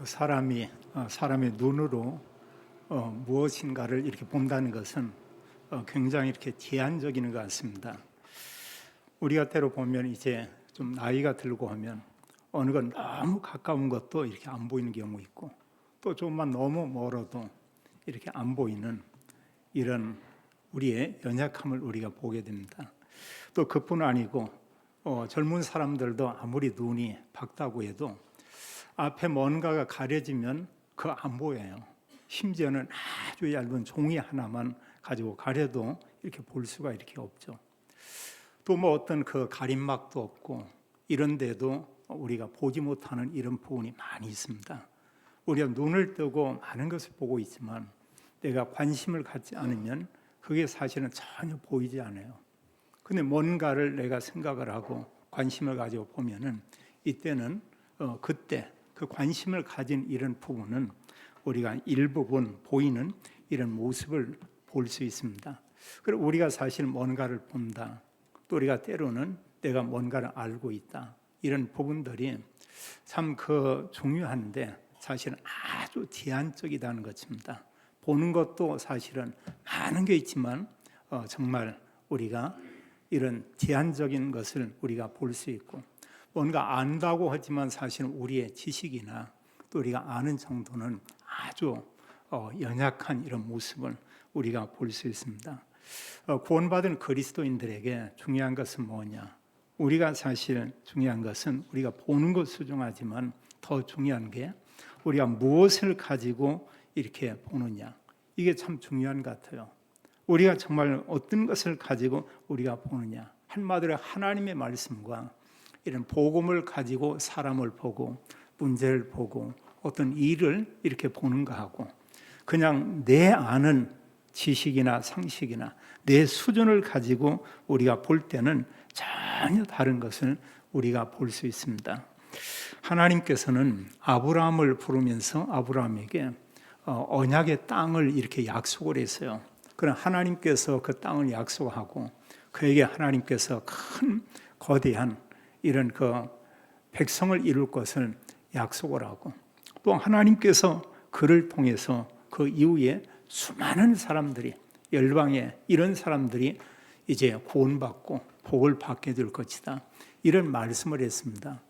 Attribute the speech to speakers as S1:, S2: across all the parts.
S1: 사람의 눈으로 무엇인가를 이렇게 본다는 것은 굉장히 이렇게 제한적인 것 같습니다. 우리가 때로 보면 이제 좀 나이가 들고 하면 어느 건 너무 가까운 것도 이렇게 안 보이는 경우 있고, 또 조금만 너무 멀어도 이렇게 안 보이는 이런 우리의 연약함을 우리가 보게 됩니다. 또 그뿐 아니고 젊은 사람들도 아무리 눈이 밝다고 해도 앞에 뭔가가 가려지면 그거 안 보여요. 심지어는 아주 얇은 종이 하나만 가지고 가려도 이렇게 볼 수가 이렇게 없죠. 또 뭐 어떤 그 가림막도 없고, 이런데도 우리가 보지 못하는 이런 부분이 많이 있습니다. 우리가 눈을 뜨고 많은 것을 보고 있지만 내가 관심을 갖지 않으면 그게 사실은 전혀 보이지 않아요. 근데 뭔가를 내가 생각을 하고 관심을 가지고 보면은 이때는 그때 그 관심을 가진 이런 부분은 우리가 일부분 보이는 이런 모습을 볼 수 있습니다. 그리고 우리가 사실 뭔가를 본다, 또 우리가 때로는 내가 뭔가를 알고 있다, 이런 부분들이 참 중요한데 사실은 아주 제한적이다는 것입니다. 보는 것도 사실은 많은 게 있지만 정말 우리가 이런 제한적인 것을 우리가 볼 수 있고, 뭔가 안다고 하지만 사실은 우리의 지식이나 또 우리가 아는 정도는 아주 연약한 이런 모습을 우리가 볼 수 있습니다. 구원받은 그리스도인들에게 중요한 것은 뭐냐? 우리가 사실 중요한 것은 우리가 보는 것 소중하지만 더 중요한 게 우리가 무엇을 가지고 이렇게 보느냐, 이게 참 중요한 것 같아요. 우리가 정말 어떤 것을 가지고 우리가 보느냐, 한마디로 하나님의 말씀과 이런 복음을 가지고 사람을 보고 문제를 보고 어떤 일을 이렇게 보는 거하고, 그냥 내 아는 지식이나 상식이나 내 수준을 가지고 우리가 볼 때는 전혀 다른 것을 우리가 볼 수 있습니다. 하나님께서는 아브라함을 부르면서 아브라함에게 언약의 땅을 이렇게 약속을 했어요. 그럼 하나님께서 그 땅을 약속하고 그에게 하나님께서 큰 거대한 이런 백성을 이룰 것을 약속을 하고, 또 하나님께서 그를 통해서 그 이후에 수많은 사람들이, 열방에 이런 사람들이 이제 구원받고 복을 받게 될 것이다, 이런 말씀을 했습니다.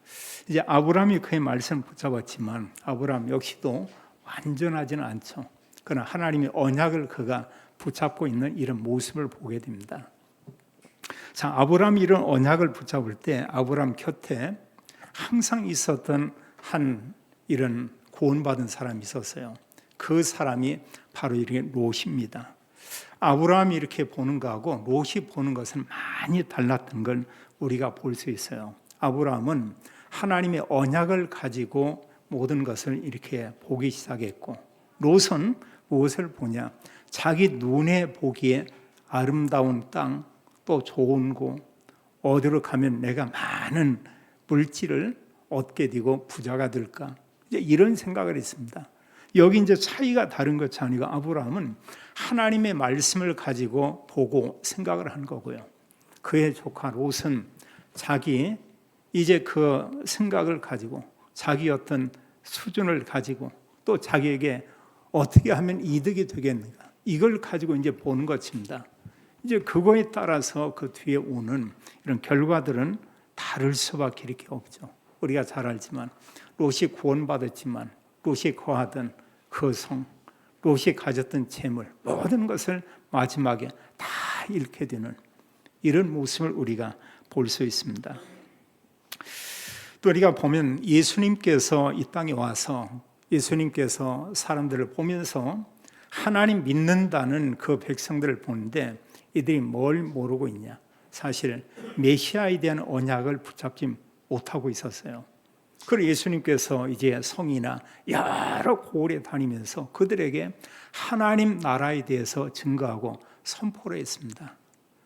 S1: 이제 아브라함이 그의 말씀을 붙잡았지만 아브라함 역시도 완전하지는 않죠. 그러나 하나님의 언약을 그가 붙잡고 있는 이런 모습을 보게 됩니다. 자, 아브라함이 이런 언약을 붙잡을 때 아브라함 곁에 항상 있었던 한 이런 구원받은 사람이 있었어요. 그 사람이 바로 이렇게 롯입니다. 아브라함이 이렇게 보는 거하고 롯이 보는 것은 많이 달랐던 걸 우리가 볼 수 있어요. 아브라함은 하나님의 언약을 가지고 모든 것을 이렇게 보기 시작했고, 롯은 무엇을 보냐? 자기 눈에 보기에 아름다운 땅, 또 좋은 곳, 어디로 가면 내가 많은 물질을 얻게 되고 부자가 될까, 이제 이런 생각을 했습니다. 여기 이제 차이가 다른 것이 아니고 아브라함은 하나님의 말씀을 가지고 보고 생각을 한 거고요. 그의 조카 롯은 자기 이제 그 생각을 가지고 자기 어떤 수준을 가지고 또 자기에게 어떻게 하면 이득이 되겠는가, 이걸 가지고 이제 보는 것입니다. 이제 그거에 따라서 그 뒤에 오는 이런 결과들은 다를 수밖에 이렇게 없죠. 우리가 잘 알지만 롯이 구원받았지만 롯이 거하던 그 성, 롯이 가졌던 재물, 모든 것을 마지막에 다 잃게 되는 이런 모습을 우리가 볼 수 있습니다. 또 우리가 보면 예수님께서 이 땅에 와서 예수님께서 사람들을 보면서 하나님 믿는다는 그 백성들을 보는데 이들이 뭘 모르고 있냐? 사실 메시아에 대한 언약을 붙잡지 못하고 있었어요. 그리고 예수님께서 이제 성이나 여러 고을에 다니면서 그들에게 하나님 나라에 대해서 증거하고 선포를 했습니다.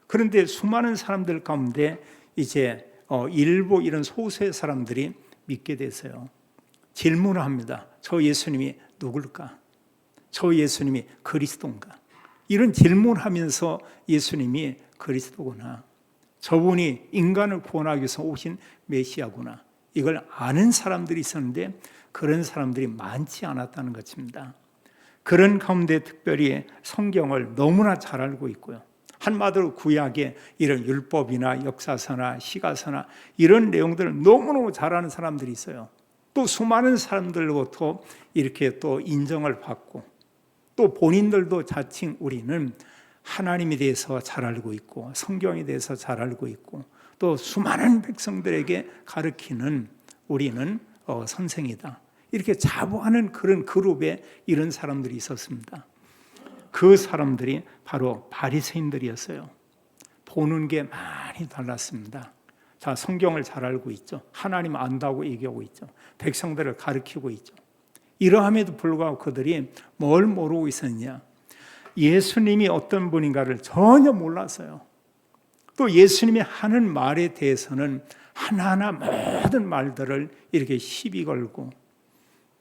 S1: 그런데 수많은 사람들 가운데 이제 일부 이런 소수의 사람들이 믿게 됐어요. 질문을 합니다. 저 예수님이 누굴까? 저 예수님이 그리스도인가? 이런 질문을 하면서 예수님이 그리스도구나, 저분이 인간을 구원하기 위해서 오신 메시아구나, 이걸 아는 사람들이 있었는데 그런 사람들이 많지 않았다는 것입니다. 그런 가운데 특별히 성경을 너무나 잘 알고 있고요. 한마디로 구약의 이런 율법이나 역사서나 시가서나 이런 내용들을 너무너무 잘 아는 사람들이 있어요. 또 수많은 사람들로부터 이렇게 또 인정을 받고 또 본인들도 자칭 우리는 하나님에 대해서 잘 알고 있고 성경에 대해서 잘 알고 있고 또 수많은 백성들에게 가르치는 우리는 선생이다. 이렇게 자부하는 그런 그룹에 이런 사람들이 있었습니다. 그 사람들이 바로 바리새인들이었어요. 보는 게 많이 달랐습니다. 자, 성경을 잘 알고 있죠. 하나님 안다고 얘기하고 있죠. 백성들을 가르치고 있죠. 이러함에도 불구하고 그들이 뭘 모르고 있었냐? 예수님이 어떤 분인가를 전혀 몰랐어요. 또 예수님이 하는 말에 대해서는 하나하나 모든 말들을 이렇게 시비 걸고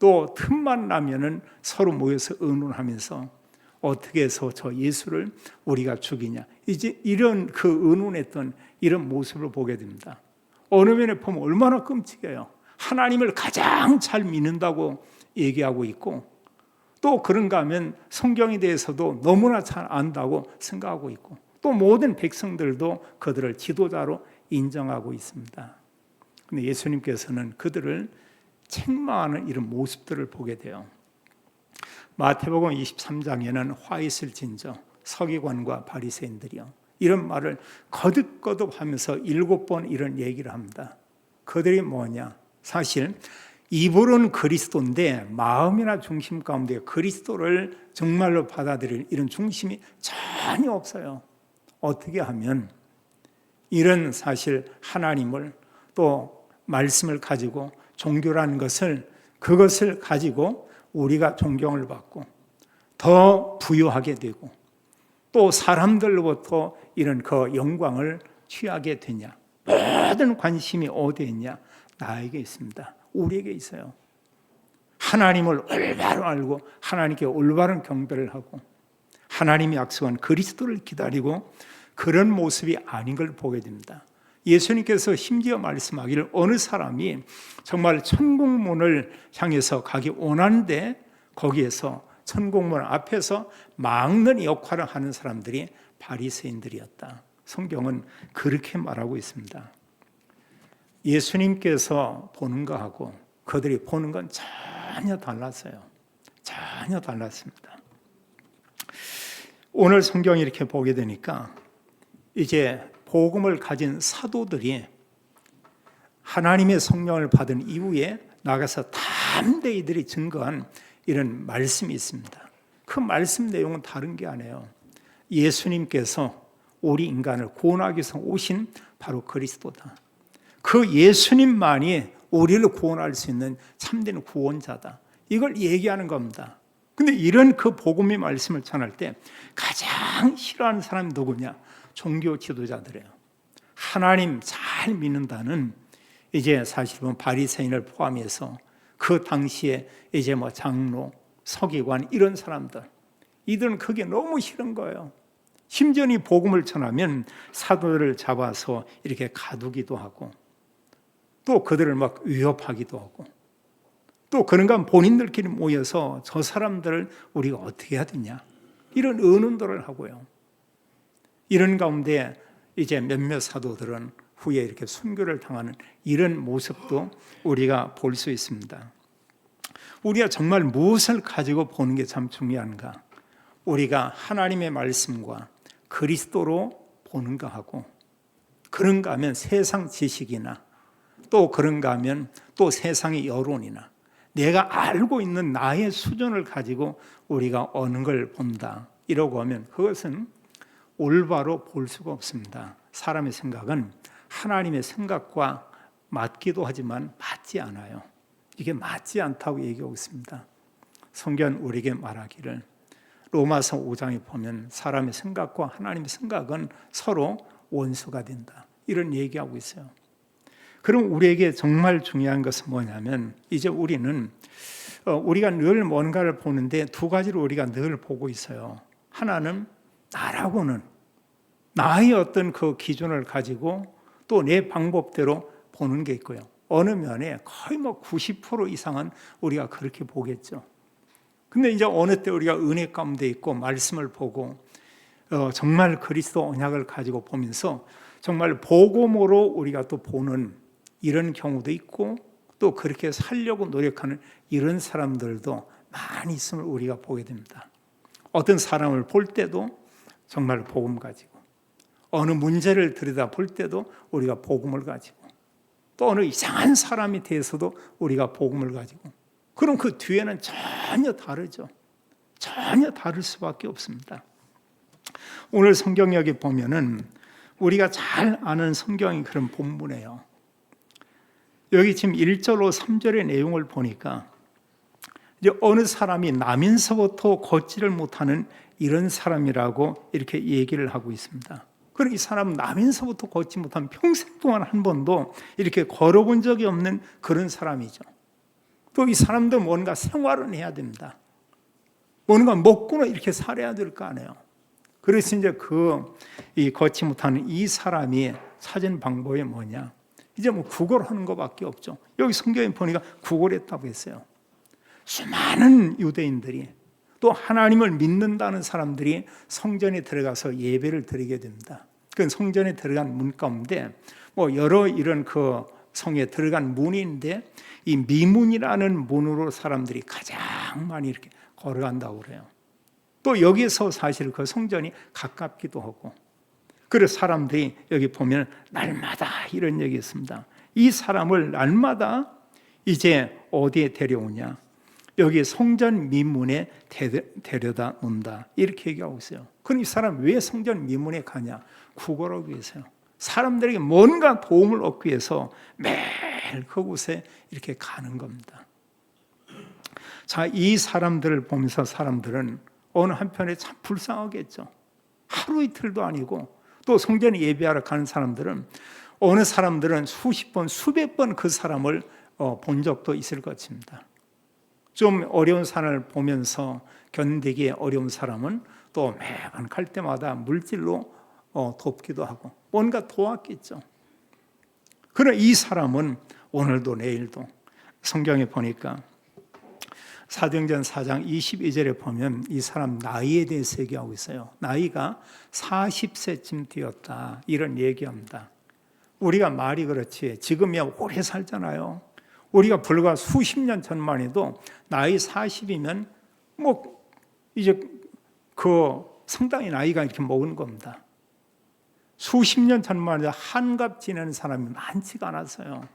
S1: 또 틈만 나면은 서로 모여서 의논하면서 어떻게 해서 저 예수를 우리가 죽이냐. 이제 이런 그 의논했던 이런 모습을 보게 됩니다. 어느 면에 보면 얼마나 끔찍해요. 하나님을 가장 잘 믿는다고 얘기하고 있고 또 그런가 하면 성경에 대해서도 너무나 잘 안다고 생각하고 있고 또 모든 백성들도 그들을 지도자로 인정하고 있습니다. 근데 예수님께서는 그들을 책망하는 이런 모습들을 보게 돼요. 마태복음 23장에는 화 있을 진저 서기관과 바리새인들이요 이런 말을 거듭거듭하면서 7번 이런 얘기를 합니다. 그들이 뭐냐? 사실 입으로는 그리스도인데 마음이나 중심 가운데 그리스도를 정말로 받아들일 이런 중심이 전혀 없어요. 어떻게 하면 이런 사실 하나님을 또 말씀을 가지고 종교라는 것을 그것을 가지고 우리가 존경을 받고 더 부유하게 되고 또 사람들로부터 이런 그 영광을 취하게 되냐? 모든 관심이 어디에 있냐? 나에게 있습니다. 우리에게 있어요. 하나님을 올바로 알고 하나님께 올바른 경배를 하고 하나님이 약속한 그리스도를 기다리고 그런 모습이 아닌 걸 보게 됩니다. 예수님께서 심지어 말씀하기를 어느 사람이 정말 천국문을 향해서 가기 원하는데 거기에서 천국문 앞에서 막는 역할을 하는 사람들이 바리새인들이었다. 성경은 그렇게 말하고 있습니다. 예수님께서 보는 거하고 그들이 보는 건 전혀 달랐어요. 전혀 달랐습니다. 오늘 성경 이렇게 보게 되니까 이제 복음을 가진 사도들이 하나님의 성령을 받은 이후에 나가서 담대히 이들이 증거한 이런 말씀이 있습니다. 그 말씀 내용은 다른 게 아니에요. 예수님께서 우리 인간을 구원하기 위해서 오신 바로 그리스도다. 그 예수님만이 우리를 구원할 수 있는 참된 구원자다. 이걸 얘기하는 겁니다. 근데 이런 그 복음의 말씀을 전할 때 가장 싫어하는 사람이 누구냐? 종교 지도자들이에요. 하나님 잘 믿는다는 이제 사실 보면 바리새인을 포함해서 그 당시에 이제 뭐 장로, 서기관 이런 사람들 이들은 그게 너무 싫은 거예요. 심지어 이 복음을 전하면 사도들을 잡아서 이렇게 가두기도 하고 또 그들을 막 위협하기도 하고 또 그런가 하면 본인들끼리 모여서 저 사람들을 우리가 어떻게 해야 되냐 이런 의논들을 하고요. 이런 가운데 이제 몇몇 사도들은 후에 이렇게 순교를 당하는 이런 모습도 우리가 볼 수 있습니다. 우리가 정말 무엇을 가지고 보는 게 참 중요한가? 우리가 하나님의 말씀과 그리스도로 보는가 하고 그런가 하면 세상 지식이나 또 그런가 하면 또 세상의 여론이나 내가 알고 있는 나의 수준을 가지고 우리가 어느 걸 본다 이러고 하면 그것은 올바로 볼 수가 없습니다. 사람의 생각은 하나님의 생각과 맞기도 하지만 맞지 않아요. 이게 맞지 않다고 얘기하고 있습니다. 성경 우리에게 말하기를 로마서 5장에 보면 사람의 생각과 하나님의 생각은 서로 원수가 된다. 이런 얘기하고 있어요. 그럼 우리에게 정말 중요한 것은 뭐냐면 이제 우리는 우리가 늘 뭔가를 보는데 두 가지로 우리가 늘 보고 있어요. 하나는 나라고는 나의 어떤 그 기준을 가지고 또 내 방법대로 보는 게 있고요. 어느 면에 거의 90% 이상은 우리가 그렇게 보겠죠. 근데 이제 어느 때 우리가 은혜 가운데 있고 말씀을 보고 정말 그리스도 언약을 가지고 보면서 정말 복음으로 우리가 또 보는 이런 경우도 있고, 또 그렇게 살려고 노력하는 이런 사람들도 많이 있음을 우리가 보게 됩니다. 어떤 사람을 볼 때도 정말 복음 가지고, 어느 문제를 들여다 볼 때도 우리가 복음을 가지고, 또 어느 이상한 사람에 대해서도 우리가 복음을 가지고, 그럼 그 뒤에는 전혀 다르죠. 전혀 다를 수밖에 없습니다. 오늘 성경 여기 보면은 우리가 잘 아는 성경이 그런 본문이에요. 여기 지금 1절로 3절의 내용을 보니까 이제 어느 사람이 나면서부터 걷지를 못하는 이런 사람이라고 이렇게 얘기를 하고 있습니다. 그럼 이 사람은 나면서부터 걷지 못한, 평생 동안 한 번도 이렇게 걸어본 적이 없는 그런 사람이죠. 또 이 사람도 뭔가 생활은 해야 됩니다. 뭔가 먹고는 이렇게 살아야 될 거 아니에요. 그래서 이제 이 걷지 못하는 이 사람이 찾은 방법이 뭐냐? 이제 구걸하는 것밖에 없죠. 여기 성경에 보니까 구걸했다고 했어요. 수많은 유대인들이, 또 하나님을 믿는다는 사람들이 성전에 들어가서 예배를 드리게 됩니다. 그 성전에 들어간 문 가운데 여러 이런 그 성에 들어간 문이 있는데, 이 미문이라는 문으로 사람들이 가장 많이 이렇게 걸어간다고 그래요. 또 여기서 사실 그 성전이 가깝기도 하고, 그래서 사람들이 여기 보면 날마다 이런 얘기 있습니다. 이 사람을 날마다 이제 어디에 데려오냐? 여기 성전 미문에 데려다 놓는다, 이렇게 얘기하고 있어요. 그럼 이 사람 왜 성전 미문에 가냐? 구걸하기 위해서요. 사람들에게 뭔가 도움을 얻기 위해서 매일 그곳에 이렇게 가는 겁니다. 자, 이 사람들을 보면서 사람들은 어느 한편에 참 불쌍하겠죠. 하루 이틀도 아니고, 또 성전에 예배하러 가는 사람들은, 어느 사람들은 수십 번, 수백 번 그 사람을 본 적도 있을 것입니다. 좀 어려운 사람을 보면서 견디기 어려운 사람은 또 매번 갈 때마다 물질로 돕기도 하고 뭔가 도왔겠죠. 그러나 이 사람은 오늘도 내일도, 성경에 보니까 사도행전 4장 22절에 보면 이 사람 나이에 대해서 얘기하고 있어요. 나이가 40세쯤 되었다, 이런 얘기합니다. 우리가 말이 그렇지 지금이야 오래 살잖아요. 우리가 불과 수십 년 전만 해도 나이 40이면 이제 상당히 나이가 이렇게 먹은 겁니다. 수십 년 전만 해도 한갑 지내는 사람이 많지가 않았어요.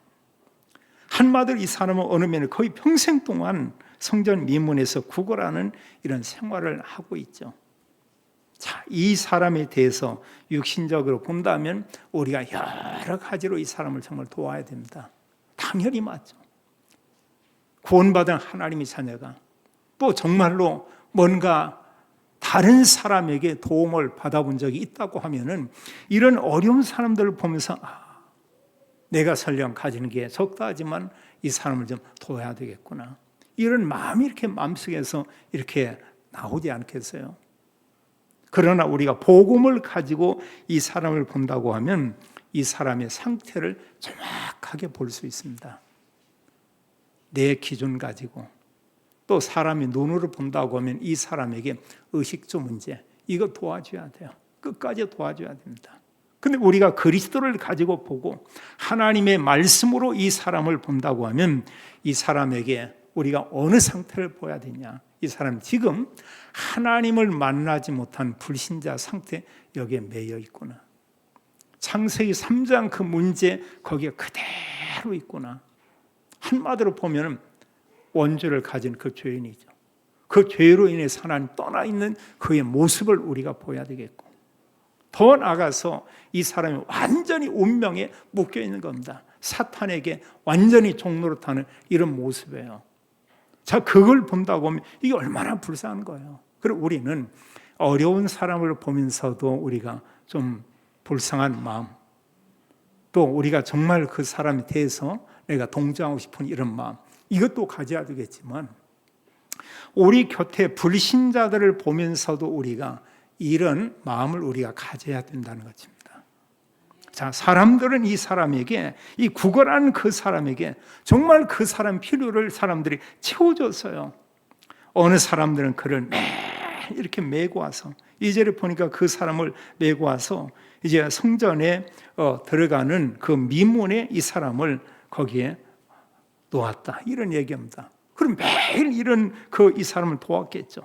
S1: 한마디로 이 사람은 어느 면에 거의 평생 동안 성전 미문에서 구걸하는 이런 생활을 하고 있죠. 자, 이 사람에 대해서 육신적으로 본다면 우리가 여러 가지로 이 사람을 정말 도와야 됩니다. 당연히 맞죠. 구원받은 하나님의 자녀가 또 정말로 뭔가 다른 사람에게 도움을 받아본 적이 있다고 하면은, 이런 어려운 사람들을 보면서 내가 설령 가지는 게 적다 하지만 이 사람을 좀 도와야 되겠구나, 이런 마음이 이렇게 마음속에서 이렇게 나오지 않겠어요? 그러나 우리가 복음을 가지고 이 사람을 본다고 하면 이 사람의 상태를 정확하게 볼 수 있습니다. 내 기준 가지고, 또 사람이 눈으로 본다고 하면 이 사람에게 의식주 문제, 이거 도와줘야 돼요. 끝까지 도와줘야 됩니다. 근데 우리가 그리스도를 가지고 보고 하나님의 말씀으로 이 사람을 본다고 하면 이 사람에게 우리가 어느 상태를 보여야 되냐? 이 사람 지금 하나님을 만나지 못한 불신자 상태, 여기에 매여 있구나. 창세기 3장 그 문제 거기에 그대로 있구나. 한마디로 보면 원죄를 가진 그 죄인이죠. 그 죄로 인해서 하나님 떠나 있는 그의 모습을 우리가 보여야 되겠고, 더 나아가서 이 사람이 완전히 운명에 묶여 있는 겁니다. 사탄에게 완전히 종노릇하는 이런 모습이에요. 자, 그걸 본다고 하면 이게 얼마나 불쌍한 거예요. 그리고 우리는 어려운 사람을 보면서도 우리가 좀 불쌍한 마음, 또 우리가 정말 그 사람에 대해서 내가 동정하고 싶은 이런 마음, 이것도 가져야 되겠지만, 우리 곁에 불신자들을 보면서도 우리가 이런 마음을 우리가 가져야 된다는 것입니다. 자, 사람들은 이 사람에게, 이 구걸한 그 사람에게 정말 그 사람 필요를 사람들이 채워줬어요. 어느 사람들은 그를 이렇게 메고 와서, 2절에 보니까 그 사람을 메고 와서 이제 성전에 들어가는 그 미문에 이 사람을 거기에 놓았다, 이런 얘기입니다. 그럼 매일 이런 이 사람을 도왔겠죠.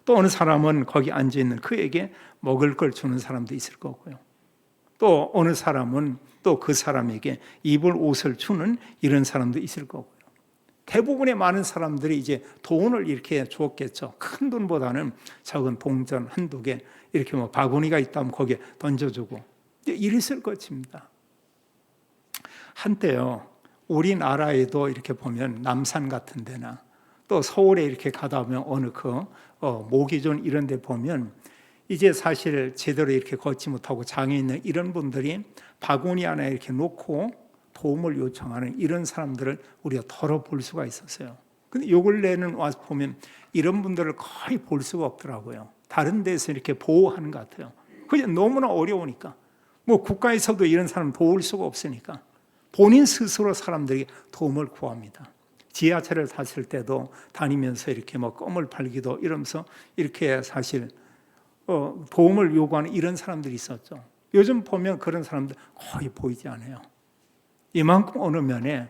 S1: 또 어느 사람은 거기 앉아있는 그에게 먹을 걸 주는 사람도 있을 거고요. 또 어느 사람은 또 그 사람에게 입을 옷을 주는 이런 사람도 있을 거고요. 대부분의 많은 사람들이 이제 돈을 이렇게 주었겠죠. 큰 돈보다는 작은 동전 한두 개, 이렇게 뭐 바구니가 있다면 거기에 던져주고 이랬을 것입니다. 한때요, 우리나라에도 이렇게 보면 남산 같은 데나 또 서울에 이렇게 가다 보면 어느 모기존 이런 데 보면 이제 사실 제대로 이렇게 걷지 못하고 장애 있는 이런 분들이 바구니 안에 이렇게 놓고 도움을 요청하는 이런 사람들을 우리가 덜어 볼 수가 있었어요. 근데 요 근래는 와서 보면 이런 분들을 거의 볼 수가 없더라고요. 다른 데서 이렇게 보호하는 것 같아요. 그게 너무나 어려우니까. 뭐 국가에서도 이런 사람 도울 수가 없으니까 본인 스스로 사람들에게 도움을 구합니다. 지하철을 탔을 때도 다니면서 이렇게 뭐 껌을 팔기도 이러면서 이렇게 사실 도움을 요구하는 이런 사람들이 있었죠. 요즘 보면 그런 사람들 거의 보이지 않아요. 이만큼 어느 면에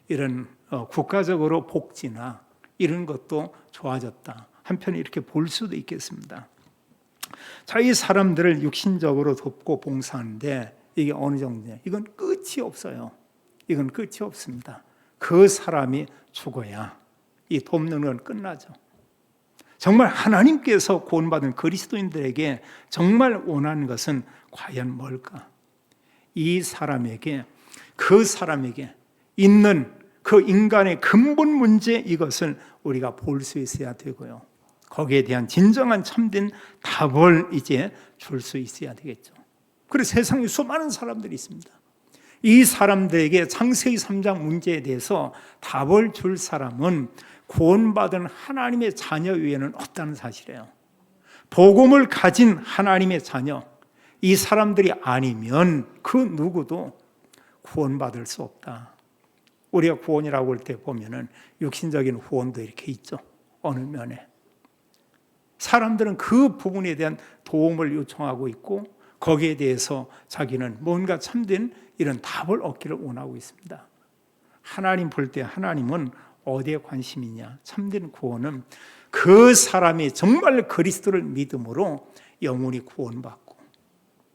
S1: 이런 국가적으로 복지나 이런 것도 좋아졌다, 한편에 이렇게 볼 수도 있겠습니다. 자, 이 사람들을 육신적으로 돕고 봉사하는데 이게 어느 정도냐? 이건 끝이 없어요. 이건 끝이 없습니다. 그 사람이 죽어야 이 돕는 건 끝나죠. 정말 하나님께서 구원받은 그리스도인들에게 정말 원하는 것은 과연 뭘까? 이 사람에게, 그 사람에게 있는 그 인간의 근본 문제, 이것을 우리가 볼 수 있어야 되고요. 거기에 대한 진정한 참된 답을 이제 줄 수 있어야 되겠죠. 그래서 세상에 수많은 사람들이 있습니다. 이 사람들에게 창세기 3장 문제에 대해서 답을 줄 사람은 구원받은 하나님의 자녀 외에는 없다는 사실이에요. 복음을 가진 하나님의 자녀, 이 사람들이 아니면 그 누구도 구원받을 수 없다. 우리가 구원이라고 할 때 보면은 육신적인 구원도 이렇게 있죠. 어느 면에. 사람들은 그 부분에 대한 도움을 요청하고 있고 거기에 대해서 자기는 뭔가 참된 이런 답을 얻기를 원하고 있습니다. 하나님 볼 때 하나님은 어디에 관심이냐? 참된 구원은 그 사람이 정말 그리스도를 믿음으로 영원히 구원받고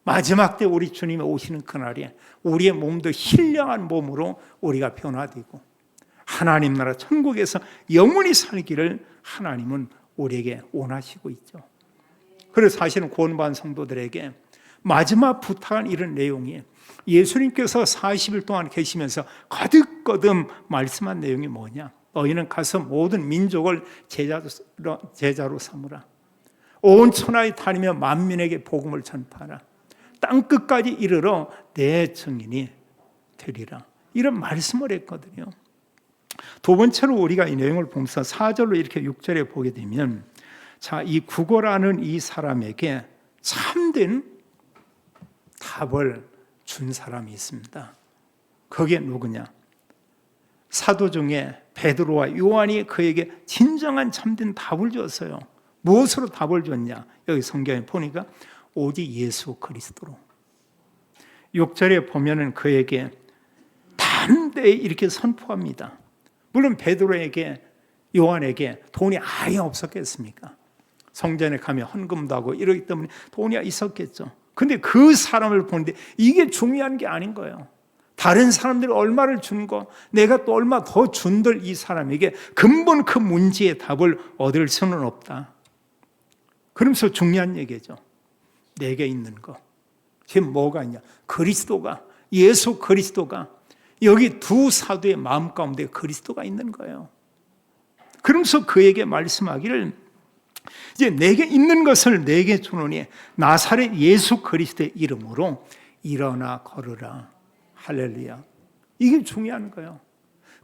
S1: 마지막 때 우리 주님이 오시는 그날에 우리의 몸도 신령한 몸으로 우리가 변화되고 하나님 나라 천국에서 영원히 살기를 하나님은 우리에게 원하시고 있죠. 그래서 사실은 구원받은 성도들에게 마지막 부탁한 이런 내용이 예수님께서 40일 동안 계시면서 거듭거듭 말씀한 내용이 뭐냐? 너희는 가서 모든 민족을 제자로 삼으라. 온 천하에 다니며 만민에게 복음을 전파하라. 땅끝까지 이르러 내 증인이 되리라. 이런 말씀을 했거든요. 두 번째로 우리가 이 내용을 보면서 4절로 이렇게 6절에 보게 되면 자, 이 구걸하는 이 사람에게 참된 답을 준 사람이 있습니다. 그게 누구냐? 사도 중에 베드로와 요한이 그에게 진정한 참된 답을 줬어요. 무엇으로 답을 줬냐? 여기 성경에 보니까 오직 예수 그리스도로. 6절에 보면은 그에게 담대히 이렇게 선포합니다. 물론 베드로에게 요한에게 돈이 아예 없었겠습니까? 성전에 가면 헌금도 하고 이러기 때문에 돈이 있었겠죠. 근데 그 사람을 보는데 이게 중요한 게 아닌 거예요. 다른 사람들이 얼마를 준 거, 내가 또 얼마 더 준들 이 사람에게 근본 그 문제의 답을 얻을 수는 없다. 그러면서 중요한 얘기죠. 내게 있는 거. 지금 뭐가 있냐? 그리스도가, 예수 그리스도가 여기 두 사도의 마음 가운데 그리스도가 있는 거예요. 그러면서 그에게 말씀하기를 이제 내게 있는 것을 내게 주노니 나사렛 예수 그리스도의 이름으로 일어나 걸으라. 할렐루야. 이게 중요한 거예요.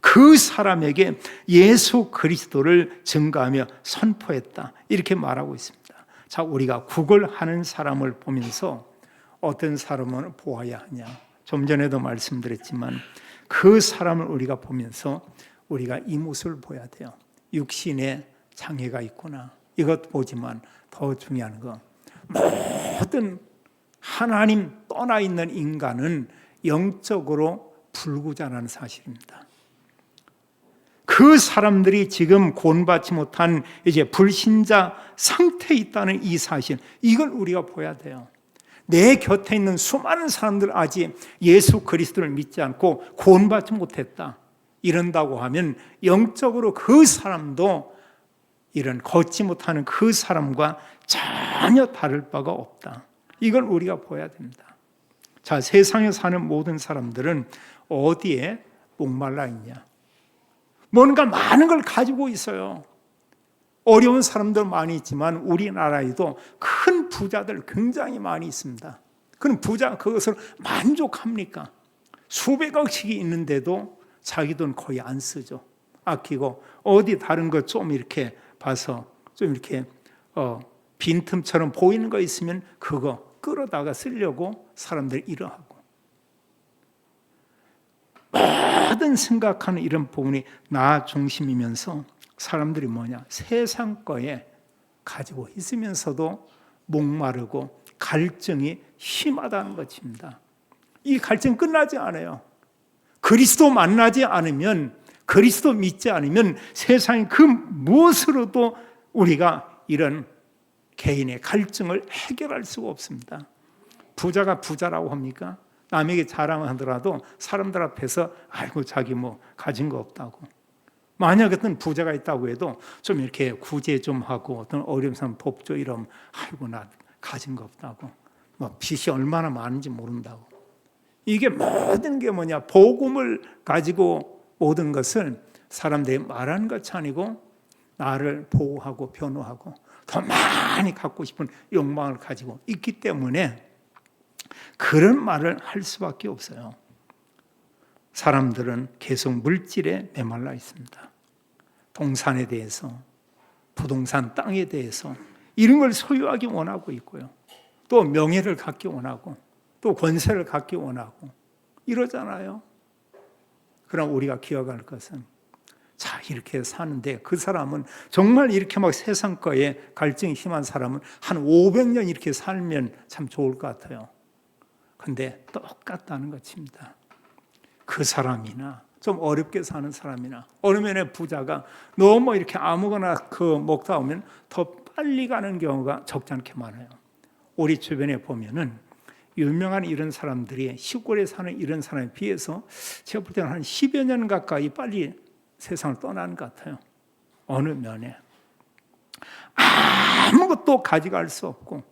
S1: 그 사람에게 예수 그리스도를 증거하며 선포했다. 이렇게 말하고 있습니다. 자, 우리가 구걸하는 사람을 보면서 어떤 사람을 보아야 하냐. 좀 전에도 말씀드렸지만 그 사람을 우리가 보면서 우리가 이 모습을 보아야 돼요. 육신에 장애가 있구나. 이것 보지만 더 중요한 거, 모든 하나님 떠나 있는 인간은 영적으로 불구자라는 사실입니다. 그 사람들이 지금 구원받지 못한 이제 불신자 상태에 있다는 이 사실, 이걸 우리가 보아야 돼요. 내 곁에 있는 수많은 사람들 아직 예수 그리스도를 믿지 않고 구원받지 못했다. 이런다고 하면 영적으로 그 사람도 이런 걷지 못하는 그 사람과 전혀 다를 바가 없다. 이걸 우리가 보아야 됩니다. 자, 세상에 사는 모든 사람들은 어디에 목말라 있냐? 뭔가 많은 걸 가지고 있어요. 어려운 사람들 많이 있지만 우리나라에도 큰 부자들 굉장히 많이 있습니다. 그럼 부자 그것을 만족합니까? 수백억씩이 있는데도 자기 돈 거의 안 쓰죠. 아끼고 어디 다른 거 좀 이렇게 봐서 좀 이렇게 빈틈처럼 보이는 거 있으면 그거 끌어다가 쓰려고 사람들이 이러하고, 모든 생각하는 이런 부분이 나 중심이면서 사람들이 뭐냐, 세상 거에 가지고 있으면서도 목마르고 갈증이 심하다는 것입니다. 이 갈증 끝나지 않아요. 그리스도 만나지 않으면, 그리스도 믿지 않으면 세상의 그 무엇으로도 우리가 이런 개인의 갈증을 해결할 수가 없습니다. 부자가 부자라고 합니까? 남에게 자랑하더라도 사람들 앞에서 아이고 자기 뭐 가진 거 없다고. 만약 어떤 부자가 있다고 해도 좀 이렇게 구제 좀 하고 어떤 어려운 사람 돕죠. 이러면 아이고 나 가진 거 없다고. 뭐 빚이 얼마나 많은지 모른다고. 이게 모든 게 뭐냐, 복음을 가지고 모든 것을 사람들이 말하는 것이 아니고 나를 보호하고 변호하고 더 많이 갖고 싶은 욕망을 가지고 있기 때문에 그런 말을 할 수밖에 없어요. 사람들은 계속 물질에 메말라 있습니다. 동산에 대해서, 부동산 땅에 대해서 이런 걸 소유하기 원하고 있고요. 또 명예를 갖기 원하고 또 권세를 갖기 원하고 이러잖아요. 그럼 우리가 기억할 것은, 자, 이렇게 사는데 그 사람은 정말 이렇게 막 세상 거에 갈증이 심한 사람은 한 500년 이렇게 살면 참 좋을 것 같아요. 근데 똑같다는 것입니다. 그 사람이나 좀 어렵게 사는 사람이나 어느 면에 부자가 너무 이렇게 아무거나 먹다 오면 더 빨리 가는 경우가 적지 않게 많아요. 우리 주변에 보면은 유명한 이런 사람들이 시골에 사는 이런 사람에 비해서 제가 볼 때는 한 10여 년 가까이 빨리 세상을 떠나는 것 같아요. 어느 면에 아무것도 가져갈 수 없고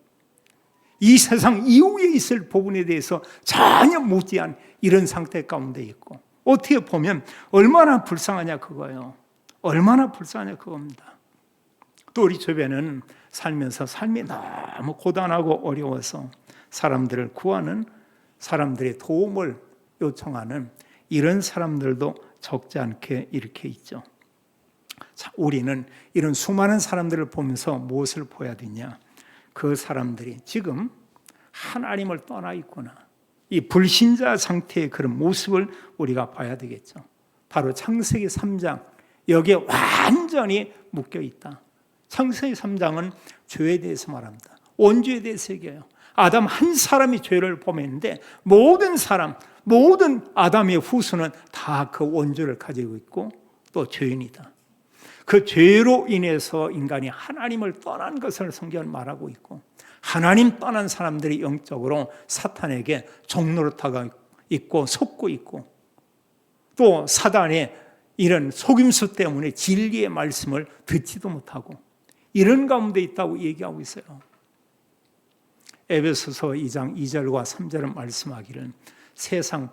S1: 이 세상 이후에 있을 부분에 대해서 전혀 무지한 이런 상태 가운데 있고, 어떻게 보면 얼마나 불쌍하냐 그거예요. 얼마나 불쌍하냐 그겁니다. 또 우리 주변은 살면서 삶이 너무 고단하고 어려워서 사람들을 구하는, 사람들의 도움을 요청하는 이런 사람들도 적지 않게 이렇게 있죠. 자, 우리는 이런 수많은 사람들을 보면서 무엇을 보아야 되냐? 그 사람들이 지금 하나님을 떠나 있구나. 이 불신자 상태의 그런 모습을 우리가 봐야 되겠죠. 바로 창세기 3장, 여기에 완전히 묶여 있다. 창세기 3장은 죄에 대해서 말합니다. 원죄에 대해서 얘기해요. 아담 한 사람이 죄를 범했는데 모든 사람, 모든 아담의 후손은 다 그 원죄를 가지고 있고 또 죄인이다. 그 죄로 인해서 인간이 하나님을 떠난 것을 성경은 말하고 있고, 하나님 떠난 사람들이 영적으로 사탄에게 종노릇하고 있고 속고 있고, 또 사단의 이런 속임수 때문에 진리의 말씀을 듣지도 못하고 이런 가운데 있다고 얘기하고 있어요. 에베소서 2장 2절과 3절은 말씀하기를 세상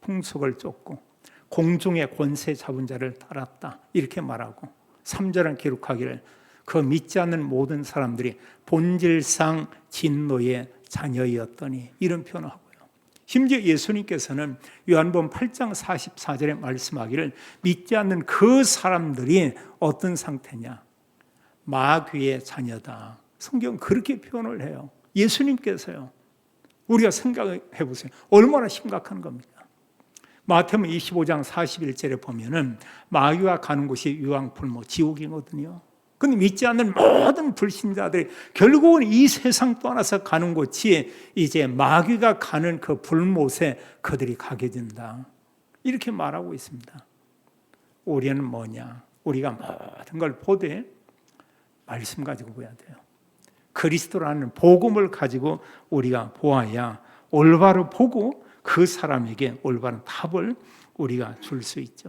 S1: 풍속을 쫓고 공중의 권세 잡은 자를 따랐다 이렇게 말하고, 3절은 기록하기를 그 믿지 않는 모든 사람들이 본질상 진노의 자녀였더니 이런 표현을 하고요. 심지어 예수님께서는 요한복음 8장 44절에 말씀하기를 믿지 않는 그 사람들이 어떤 상태냐, 마귀의 자녀다. 성경 그렇게 표현을 해요. 예수님께서요. 우리가 생각해 보세요. 얼마나 심각한 겁니까? 마태복음 25장 41절에 보면은 마귀가 가는 곳이 유황불모 지옥이거든요. 근데 믿지 않는 모든 불신자들이 결국은 이 세상 떠나서 가는 곳이 이제 마귀가 가는 그 불못에 그들이 가게 된다. 이렇게 말하고 있습니다. 우리는 뭐냐? 우리가 모든 걸 보되 말씀 가지고 보야 돼요. 그리스도라는 복음을 가지고 우리가 보아야 올바로 보고 그 사람에게 올바른 답을 우리가 줄 수 있죠.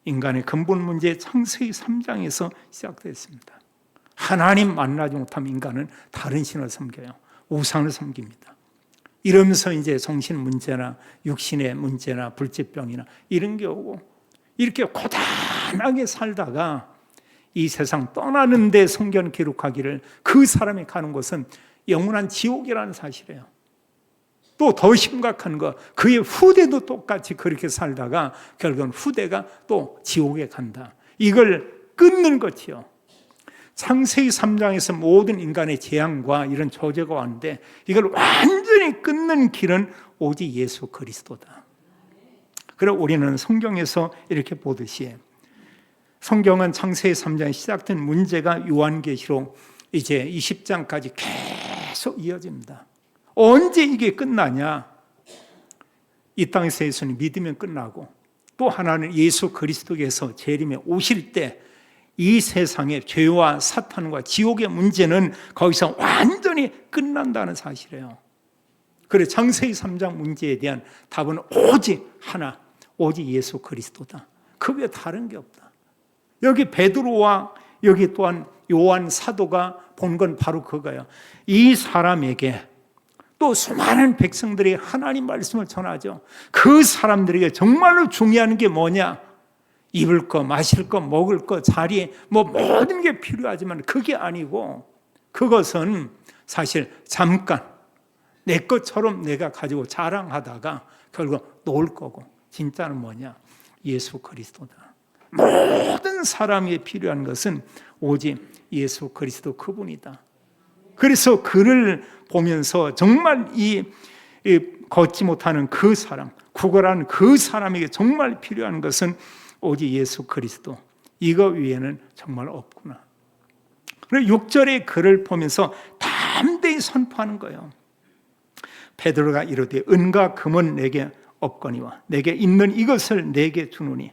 S1: 인간의 근본 문제 창세기 3장에서 시작됐습니다. 하나님 만나지 못하면 인간은 다른 신을 섬겨요. 우상을 섬깁니다. 이러면서 이제 정신 문제나 육신의 문제나 불치병이나 이런 게 오고 이렇게 고단하게 살다가 이 세상 떠나는데 성경 기록하기를 그 사람이 가는 곳은 영원한 지옥이라는 사실이에요. 또 더 심각한 거, 그의 후대도 똑같이 그렇게 살다가 결국은 후대가 또 지옥에 간다. 이걸 끊는 것이요. 창세기 3장에서 모든 인간의 재앙과 이런 저주가 왔는데 이걸 완전히 끊는 길은 오직 예수 그리스도다. 그래서 우리는 성경에서 이렇게 보듯이 성경은 창세기 3장에 시작된 문제가 요한계시록 이제 20장까지 계속 이어집니다. 언제 이게 끝나냐? 이 땅에서 예수님 믿으면 끝나고 또 하나는 예수 그리스도께서 재림에 오실 때 이 세상의 죄와 사탄과 지옥의 문제는 거기서 완전히 끝난다는 사실이에요. 그래서 창세기 3장 문제에 대한 답은 오직 하나, 오직 예수 그리스도다. 그 외에 다른 게 없다. 여기 베드로와 여기 또한 요한 사도가 본 건 바로 그거예요. 이 사람에게 또 수많은 백성들이 하나님 말씀을 전하죠. 그 사람들에게 정말로 중요한 게 뭐냐? 입을 거, 마실 거, 먹을 거, 자리, 모든 게 필요하지만 그게 아니고 그것은 사실 잠깐 내 것처럼 내가 가지고 자랑하다가 결국 놓을 거고 진짜는 뭐냐? 예수 그리스도다. 모든 사람이 필요한 것은 오직 예수 그리스도 그분이다. 그래서 그를 보면서 정말 이 걷지 못하는 그 사람, 구걸하는 그 사람에게 정말 필요한 것은 오직 예수 그리스도. 이거 위에는 정말 없구나. 그리고 6절의 글을 보면서 담대히 선포하는 거예요. 베드로가 이르되 은과 금은 내게 없거니와 내게 있는 이것을 내게 주노니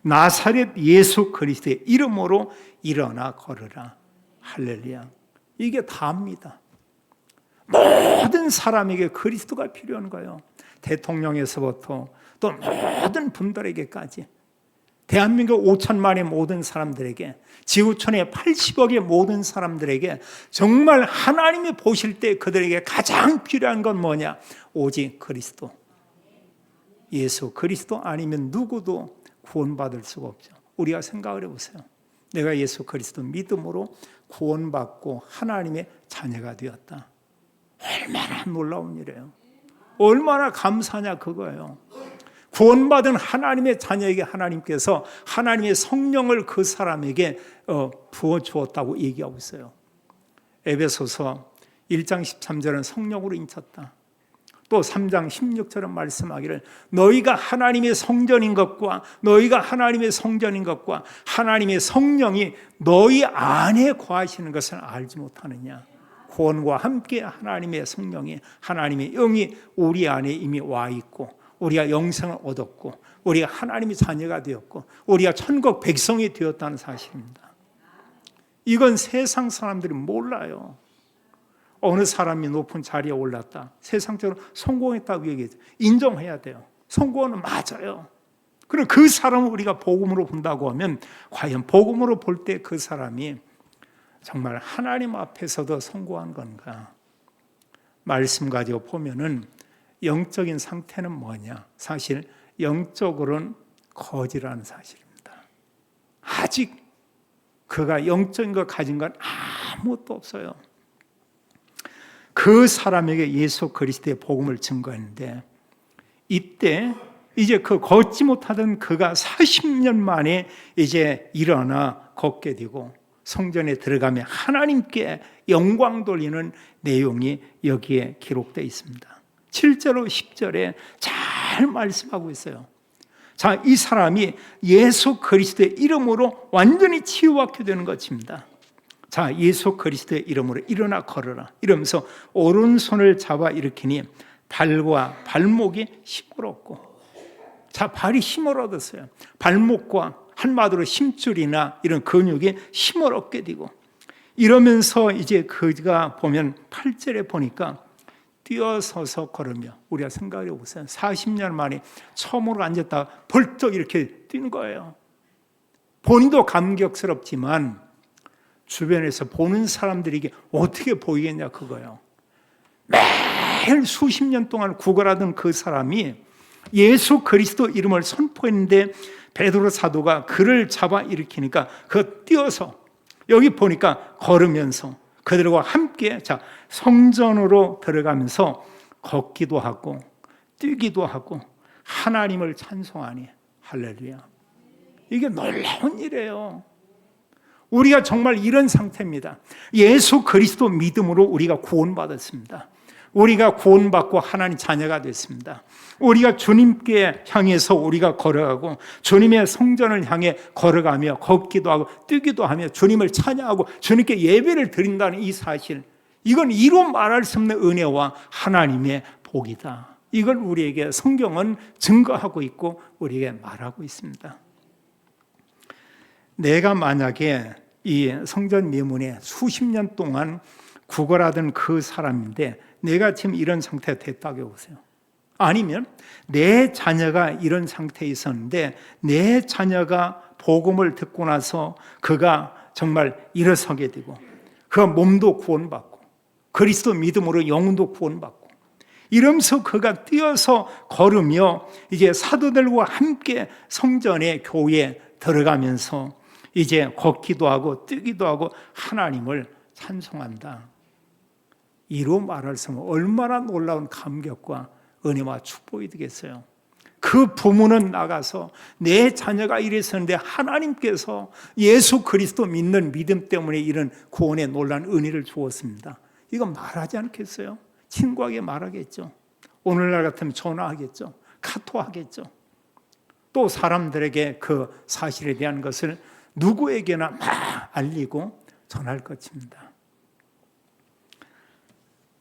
S1: 나사렛 예수 그리스도의 이름으로 일어나 걸으라. 할렐루야. 이게 다입니다. 모든 사람에게 그리스도가 필요한 거예요. 대통령에서부터 또 모든 분들에게까지, 대한민국 5천만의 모든 사람들에게, 지구촌의 80억의 모든 사람들에게 정말 하나님이 보실 때 그들에게 가장 필요한 건 뭐냐? 오직 그리스도. 예수 그리스도 아니면 누구도 구원받을 수가 없죠. 우리가 생각을 해보세요. 내가 예수 그리스도 믿음으로 구원받고 하나님의 자녀가 되었다. 얼마나 놀라운 일이에요. 얼마나 감사하냐 그거예요. 구원받은 하나님의 자녀에게 하나님께서 하나님의 성령을 그 사람에게 부어주었다고 얘기하고 있어요. 에베소서 1장 13절은 성령으로 인쳤다. 또 3장 16절은 말씀하기를 너희가 하나님의 성전인 것과 너희가 하나님의 성전인 것과 하나님의 성령이 너희 안에 거하시는 것을 알지 못하느냐. 구원과 함께 하나님의 성령이, 하나님의 영이 우리 안에 이미 와 있고 우리가 영생을 얻었고 우리가 하나님의 자녀가 되었고 우리가 천국 백성이 되었다는 사실입니다. 이건 세상 사람들이 몰라요. 어느 사람이 높은 자리에 올랐다, 세상적으로 성공했다고 얘기해요. 인정해야 돼요. 성공은 맞아요. 그리고 그 사람을 우리가 복음으로 본다고 하면 과연 복음으로 볼 때 그 사람이 정말 하나님 앞에서도 성공한 건가? 말씀 가지고 보면은 영적인 상태는 뭐냐? 사실 영적으로는 거지라는 사실입니다. 아직 그가 영적인 거 가진 건 아무것도 없어요. 그 사람에게 예수 그리스도의 복음을 증거했는데 이때 이제 그 걷지 못하던 그가 40년 만에 이제 일어나 걷게 되고 성전에 들어가며 하나님께 영광 돌리는 내용이 여기에 기록되어 있습니다. 7절 10절에 잘 말씀하고 있어요. 자, 이 사람이 예수 그리스도의 이름으로 완전히 치유받게 되는 것입니다. 자, 예수 그리스도의 이름으로 일어나 걸어라 이러면서 오른손을 잡아 일으키니 발과 발목이 힘을 얻고, 자, 발이 힘을 얻었어요. 발목과 한마디로 힘줄이나 이런 근육이 힘을 얻게 되고, 이러면서 이제 그가 보면 8절에 보니까 뛰어서서 걸으며, 우리가 생각해 보세요. 40년 만에 처음으로 앉았다가 벌떡 이렇게 뛰는 거예요. 본인도 감격스럽지만 주변에서 보는 사람들이 이게 어떻게 보이겠냐 그거예요. 매일 수십 년 동안 구걸하던 그 사람이 예수 그리스도 이름을 선포했는데 베드로 사도가 그를 잡아 일으키니까 그 뛰어서 여기 보니까 걸으면서 그들과 함께 자 성전으로 들어가면서 걷기도 하고 뛰기도 하고 하나님을 찬송하니 할렐루야. 이게 놀라운 일이에요. 우리가 정말 이런 상태입니다. 예수 그리스도 믿음으로 우리가 구원받았습니다. 우리가 구원받고 하나님 자녀가 됐습니다. 우리가 주님께 향해서 우리가 걸어가고 주님의 성전을 향해 걸어가며 걷기도 하고 뛰기도 하며 주님을 찬양하고 주님께 예배를 드린다는 이 사실, 이건 이루 말할 수 없는 은혜와 하나님의 복이다. 이걸 우리에게 성경은 증거하고 있고 우리에게 말하고 있습니다. 내가 만약에 이 성전 미문에 수십 년 동안 구걸하던 그 사람인데 내가 지금 이런 상태가 됐다고 보세요. 아니면 내 자녀가 이런 상태에 있었는데 내 자녀가 복음을 듣고 나서 그가 정말 일어서게 되고 그 몸도 구원받고 그리스도 믿음으로 영혼도 구원받고 이러면서 그가 뛰어서 걸으며 이제 사도들과 함께 성전의 교회에 들어가면서 이제 걷기도 하고 뛰기도 하고 하나님을 찬송한다. 이로 말할 수 없는 얼마나 놀라운 감격과 은혜와 축복이 되겠어요. 그 부모는 나가서 내 자녀가 이랬었는데 하나님께서 예수 그리스도 믿는 믿음 때문에 이런 구원의 놀라운 은혜를 주었습니다. 이건 말하지 않겠어요? 친구에게 말하겠죠. 오늘날 같으면 전화하겠죠. 카톡하겠죠. 또 사람들에게 그 사실에 대한 것을 누구에게나 막 알리고 전할 것입니다.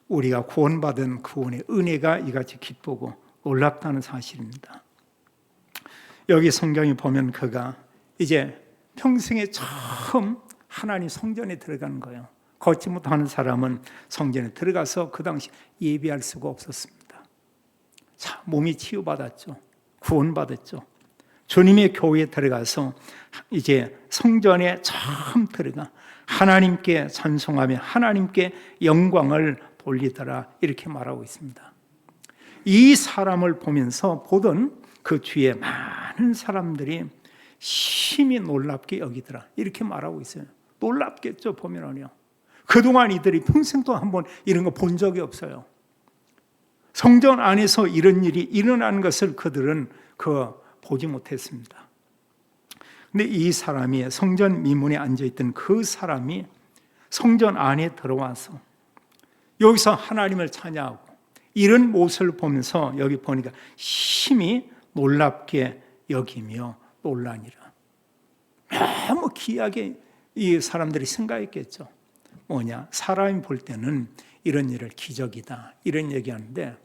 S1: 우리가 구원받은 구원의 은혜가 이같이 기쁘고 놀랍다는 사실입니다. 여기 성경에 보면 그가 이제 평생에 처음 하나님 성전에 들어가는 거예요. 걷지 못하는 사람은 성전에 들어가서 그 당시 예배할 수가 없었습니다. 자, 몸이 치유받았죠. 구원받았죠. 주님의 교회에 들어가서 이제 성전에 처음 들어가 하나님께 찬송하며 하나님께 영광을 돌리더라 이렇게 말하고 있습니다. 이 사람을 보면서 보던 그 뒤에 많은 사람들이 심히 놀랍게 여기더라 이렇게 말하고 있어요. 놀랍겠죠 보면은요. 그동안 이들이 평생 동안 한번 이런 거 본 적이 없어요. 성전 안에서 이런 일이 일어나는 것을 그들은 보지 못했습니다. 근데 이 사람이 성전 미문에 앉아있던 그 사람이 성전 안에 들어와서 여기서 하나님을 찬양하고 이런 모습을 보면서 여기 보니까 심히 놀랍게 여기며 놀라니라. 너무 귀하게 이 사람들이 생각했겠죠. 뭐냐, 사람이 볼 때는 이런 일을 기적이다 이런 얘기하는데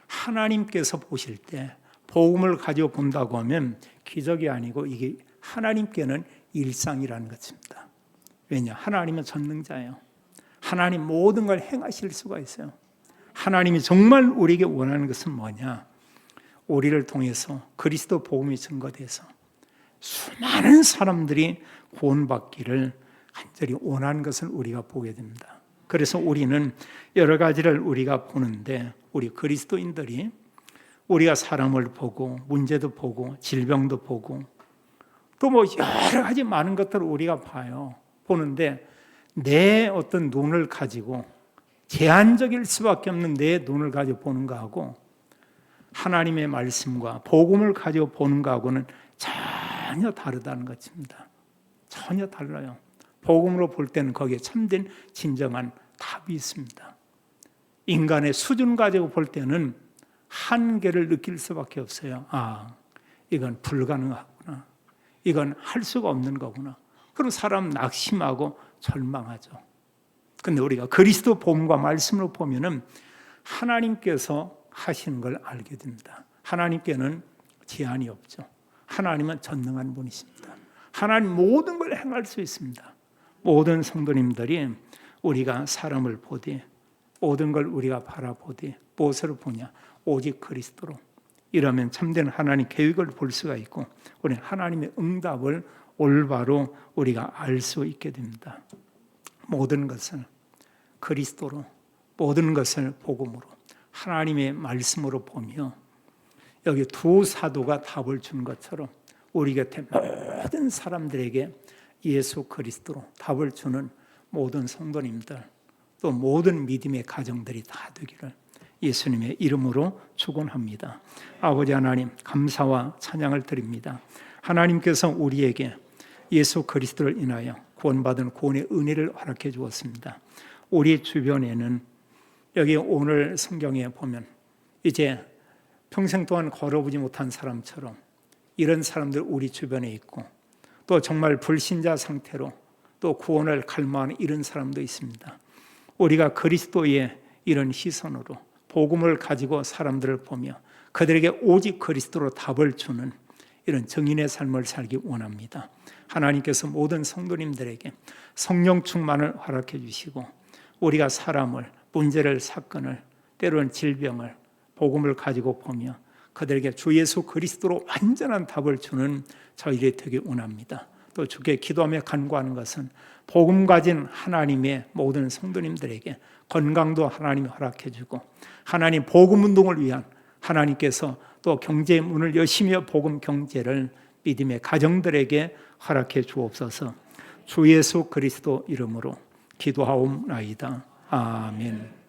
S1: 하나님께서 보실 때 복음을 가지고 본다고 하면 기적이 아니고 이게 하나님께는 일상이라는 것입니다. 왜냐, 하나님은 전능자예요. 하나님 모든 걸 행하실 수가 있어요. 하나님이 정말 우리에게 원하는 것은 뭐냐, 우리를 통해서 그리스도 복음이 증거돼서 수많은 사람들이 구원받기를 간절히 원하는 것을 우리가 보게 됩니다. 그래서 우리는 여러 가지를 우리가 보는데 우리 그리스도인들이 우리가 사람을 보고 문제도 보고 질병도 보고 또 뭐 여러 가지 많은 것들을 우리가 봐요. 보는데 내 어떤 눈을 가지고 제한적일 수밖에 없는 내 눈을 가지고 보는 거하고 하나님의 말씀과 복음을 가지고 보는 거하고는 전혀 다르다는 것입니다. 전혀 달라요. 복음으로 볼 때는 거기에 참된 진정한 답이 있습니다. 인간의 수준 가지고 볼 때는 한계를 느낄 수밖에 없어요. 아, 이건 불가능하구나. 이건 할 수가 없는 거구나. 그럼 사람 낙심하고 절망하죠. 근데 우리가 그리스도 복음과 말씀으로 보면은 하나님께서 하시는 걸 알게 됩니다. 하나님께는 제한이 없죠. 하나님은 전능한 분이십니다. 하나님 모든 걸 행할 수 있습니다. 모든 성도님들이 우리가 사람을 보되 모든 걸 우리가 바라보되 무엇으로 보냐? 오직 그리스도로. 이러면 참된 하나님 계획을 볼 수가 있고 우리는 하나님의 응답을 올바로 우리가 알 수 있게 됩니다. 모든 것을 그리스도로, 모든 것을 복음으로, 하나님의 말씀으로 보며 여기 두 사도가 답을 준 것처럼 우리 곁에 모든 사람들에게 예수 그리스도로 답을 주는 모든 성도님들, 또 모든 믿음의 가정들이 다 되기를 예수님의 이름으로 축원합니다. 아버지 하나님, 감사와 찬양을 드립니다. 하나님께서 우리에게 예수 그리스도를 인하여 구원받은 구원의 은혜를 허락해 주었습니다. 우리 주변에는 여기 오늘 성경에 보면 이제 평생 동안 걸어보지 못한 사람처럼 이런 사람들 우리 주변에 있고 또 정말 불신자 상태로 또 구원을 갈망하는 이런 사람도 있습니다. 우리가 그리스도의 이런 시선으로 복음을 가지고 사람들을 보며 그들에게 오직 그리스도로 답을 주는 이런 증인의 삶을 살기 원합니다. 하나님께서 모든 성도님들에게 성령 충만을 허락해 주시고 우리가 사람을, 문제를, 사건을, 때로는 질병을, 복음을 가지고 보며 그들에게 주 예수 그리스도로 완전한 답을 주는 저희들이 되기 원합니다. 또 주께 기도하며 간구하는 것은 복음 가진 하나님의 모든 성도님들에게 건강도 하나님이 허락해 주고 하나님 복음 운동을 위한 하나님께서 또 경제의 문을 여시며 복음 경제를 믿음의 가정들에게 허락해 주옵소서. 주 예수 그리스도 이름으로 기도하옵나이다. 아멘.